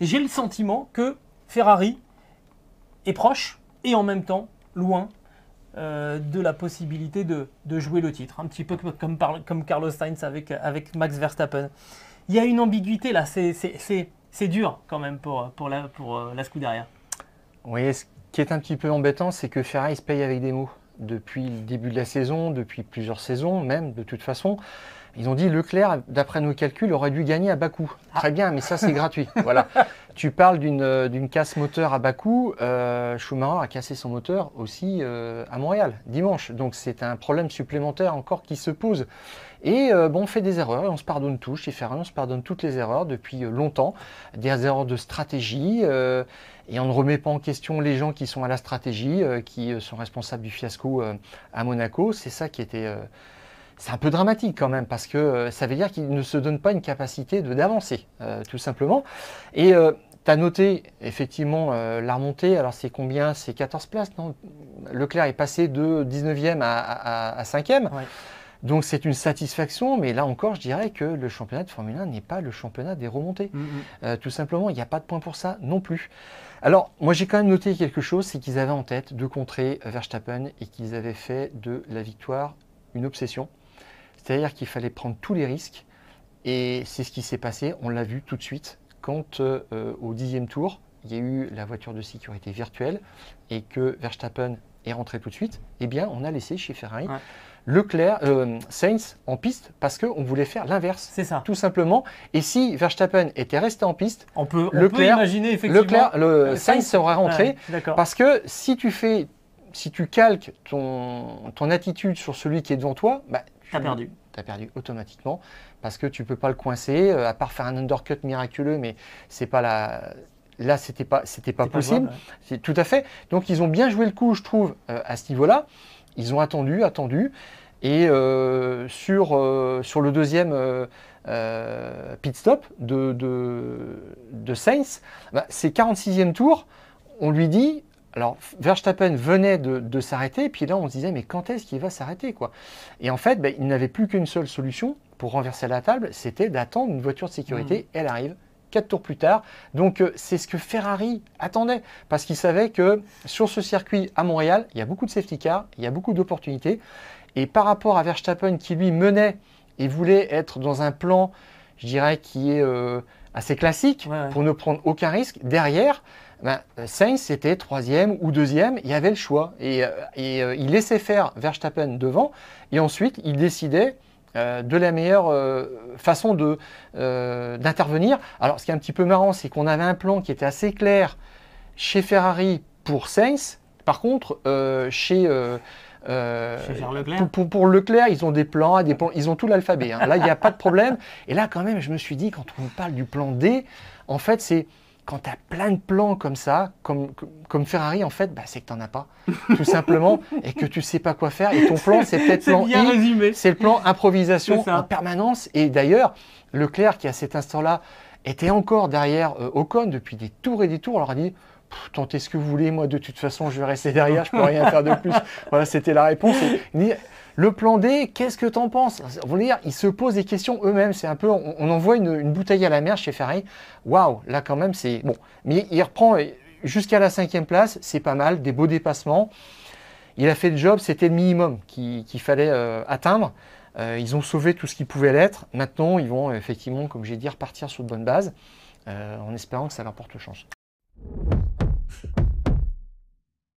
j'ai le sentiment que Ferrari est proche et en même temps loin de la possibilité de jouer le titre. Un petit peu comme Carlos Sainz avec Max Verstappen. Il y a une ambiguïté là, c'est dur quand même pour la Scuderia. Oui, ce qui est un petit peu embêtant, c'est que Ferrari se paye avec des mots. Depuis le début de la saison, depuis plusieurs saisons même, de toute façon. Ils ont dit Leclerc, d'après nos calculs, aurait dû gagner à Bakou. Très bien, mais ça c'est gratuit. Voilà. Tu parles d'une casse moteur à Bakou. Schumacher a cassé son moteur aussi à Montréal, dimanche. Donc c'est un problème supplémentaire encore qui se pose. Et on fait des erreurs et on se pardonne tout. Chez Ferrari, on se pardonne toutes les erreurs depuis longtemps. Des erreurs de stratégie. Et on ne remet pas en question les gens qui sont à la stratégie, qui sont responsables du fiasco à Monaco. C'est ça qui était... c'est un peu dramatique quand même, parce que ça veut dire qu'ils ne se donnent pas une capacité d'avancer, tout simplement. Et tu as noté effectivement la remontée. Alors c'est combien? C'est 14 places, non? Leclerc est passé de 19e à 5e. Ouais. Donc c'est une satisfaction, mais là encore, je dirais que le championnat de Formule 1 n'est pas le championnat des remontées. Tout simplement, il n'y a pas de point pour ça non plus. Alors, moi j'ai quand même noté quelque chose, c'est qu'ils avaient en tête de contrer Verstappen et qu'ils avaient fait de la victoire une obsession. C'est-à-dire qu'il fallait prendre tous les risques et c'est ce qui s'est passé, on l'a vu tout de suite, quand au 10e tour, il y a eu la voiture de sécurité virtuelle et que Verstappen est rentré tout de suite, eh bien on a laissé chez Ferrari Sainz en piste parce qu'on voulait faire l'inverse. C'est ça. Tout simplement. Et si Verstappen était resté en piste, on peut imaginer effectivement Sainz serait rentré parce que si tu calques ton attitude sur celui qui est devant toi, bah, tu as perdu. Tu as perdu automatiquement parce que tu ne peux pas le coincer, à part faire un undercut miraculeux, mais c'est pas la... Là, c'était pas possible. C'est tout à fait. Donc, ils ont bien joué le coup, je trouve, à ce niveau-là. Ils ont attendu. Et sur le deuxième pit stop de Sainz, bah, c'est 46e tour. On lui dit... Alors, Verstappen venait de s'arrêter, et puis là, on se disait, mais quand est-ce qu'il va s'arrêter, quoi? Et en fait, il n'avait plus qu'une seule solution pour renverser la table, c'était d'attendre une voiture de sécurité. Elle arrive 4 tours plus tard. Donc, c'est ce que Ferrari attendait, parce qu'il savait que sur ce circuit à Montréal, il y a beaucoup de safety cars, il y a beaucoup d'opportunités. Et par rapport à Verstappen, qui lui menait et voulait être dans un plan, je dirais, qui est assez classique, pour ne prendre aucun risque, derrière... Sainz était 3e ou 2e, il y avait le choix et il laissait faire Verstappen devant et ensuite il décidait de la meilleure façon d'intervenir. Alors ce qui est un petit peu marrant, c'est qu'on avait un plan qui était assez clair chez Ferrari pour Sainz, par contre pour Leclerc, ils ont des plans, ils ont tout l'alphabet. Hein. Là, il n'y a pas de problème. Et là, quand même, je me suis dit, quand on parle du plan D, en fait, c'est quand tu as plein de plans comme ça, comme Ferrari, en fait, c'est que tu n'en as pas, tout simplement, et que tu ne sais pas quoi faire. Et ton plan, c'est peut-être plan I, c'est le plan improvisation en permanence. Et d'ailleurs, Leclerc, qui à cet instant-là était encore derrière Ocon depuis des tours et des tours, on leur a dit « Tentez ce que vous voulez, moi de toute façon, je vais rester derrière, je ne peux rien faire de plus. » Voilà, c'était la réponse. Le plan D, qu'est-ce que tu en penses? Vous voulez dire, ils se posent des questions eux-mêmes. C'est un peu, on envoie une bouteille à la mer chez Ferrari. Waouh, là quand même, c'est bon. Mais il reprend jusqu'à la 5e place, c'est pas mal, des beaux dépassements. Il a fait le job, c'était le minimum qu'il fallait atteindre. Ils ont sauvé tout ce qui pouvait l'être. Maintenant, ils vont effectivement, comme j'ai dit, repartir sur de bonnes bases, en espérant que ça leur porte chance.